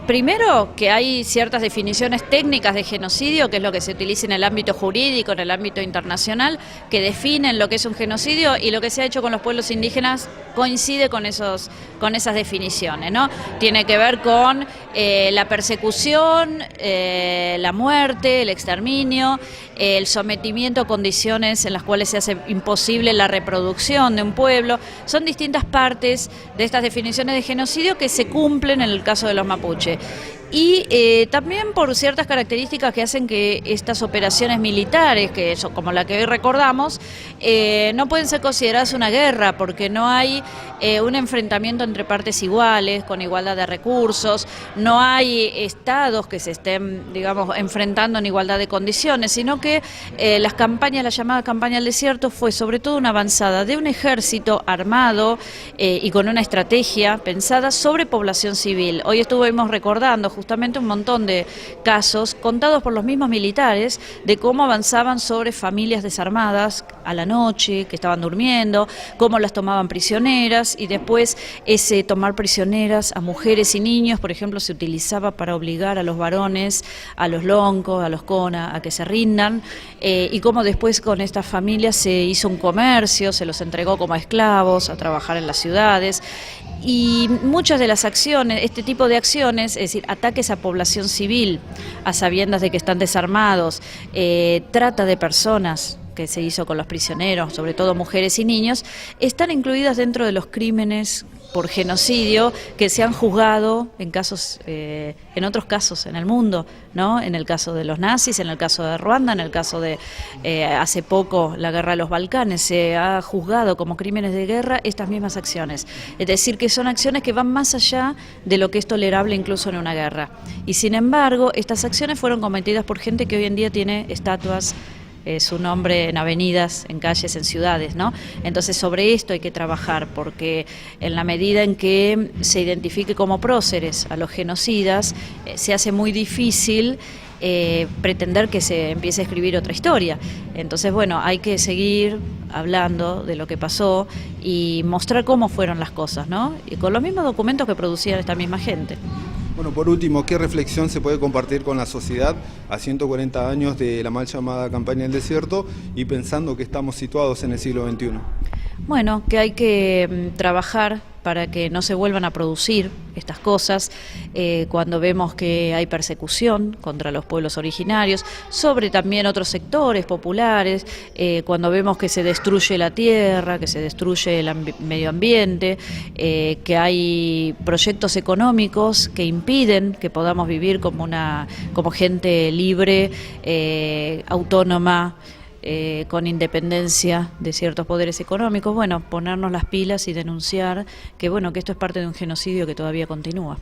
Primero, que hay ciertas definiciones técnicas de genocidio, que es lo que se utiliza en el ámbito jurídico, en el ámbito internacional, que definen lo que es un genocidio, y lo que se ha hecho con los pueblos indígenas coincide con esas definiciones, ¿no? Tiene que ver con la persecución, la muerte, el exterminio, el sometimiento a condiciones en las cuales se hace imposible la reproducción de un pueblo. Son distintas partes de estas definiciones de genocidio que se cumplen en el caso de los mapuches. Y también por ciertas características que hacen que estas operaciones militares, que son como la que hoy recordamos, no pueden ser consideradas una guerra, porque no hay un enfrentamiento entre partes iguales, con igualdad de recursos, no hay estados que se estén, digamos, enfrentando en igualdad de condiciones, sino que las campañas, la llamada campaña del desierto, fue sobre todo una avanzada de un ejército armado y con una estrategia pensada sobre población civil. Hoy estuvimos recordando justamente un montón de casos contados por los mismos militares de cómo avanzaban sobre familias desarmadas a la noche, que estaban durmiendo, cómo las tomaban prisioneras, y después ese tomar prisioneras a mujeres y niños, por ejemplo, se utilizaba para obligar a los varones, a los loncos, a los cona, a que se rindan, y cómo después con estas familias se hizo un comercio, se los entregó como esclavos a trabajar en las ciudades. Y muchas de las acciones, este tipo de acciones, es decir, ataques a población civil, a sabiendas de que están desarmados, trata de personas, que se hizo con los prisioneros, sobre todo mujeres y niños, están incluidas dentro de los crímenes por genocidio que se han juzgado en casos, en otros casos en el mundo, ¿no? En el caso de los nazis, en el caso de Ruanda, en el caso de hace poco la guerra de los Balcanes, se ha juzgado como crímenes de guerra estas mismas acciones. Es decir, que son acciones que van más allá de lo que es tolerable incluso en una guerra. Y sin embargo, estas acciones fueron cometidas por gente que hoy en día tiene estatuas, su nombre en avenidas, en calles, en ciudades, ¿no? Entonces sobre esto hay que trabajar, porque en la medida en que se identifique como próceres a los genocidas, se hace muy difícil pretender que se empiece a escribir otra historia. Entonces, bueno, hay que seguir hablando de lo que pasó y mostrar cómo fueron las cosas, ¿no? Y con los mismos documentos que producían esta misma gente. Bueno, por último, ¿qué reflexión se puede compartir con la sociedad a 140 años de la mal llamada campaña del desierto y pensando que estamos situados en el siglo XXI? Bueno, que hay que trabajar para que no se vuelvan a producir estas cosas, cuando vemos que hay persecución contra los pueblos originarios, sobre también otros sectores populares, cuando vemos que se destruye la tierra, que se destruye el medio ambiente, que hay proyectos económicos que impiden que podamos vivir como gente libre, autónoma, con independencia de ciertos poderes económicos. Bueno, ponernos las pilas y denunciar que, bueno, que esto es parte de un genocidio que todavía continúa.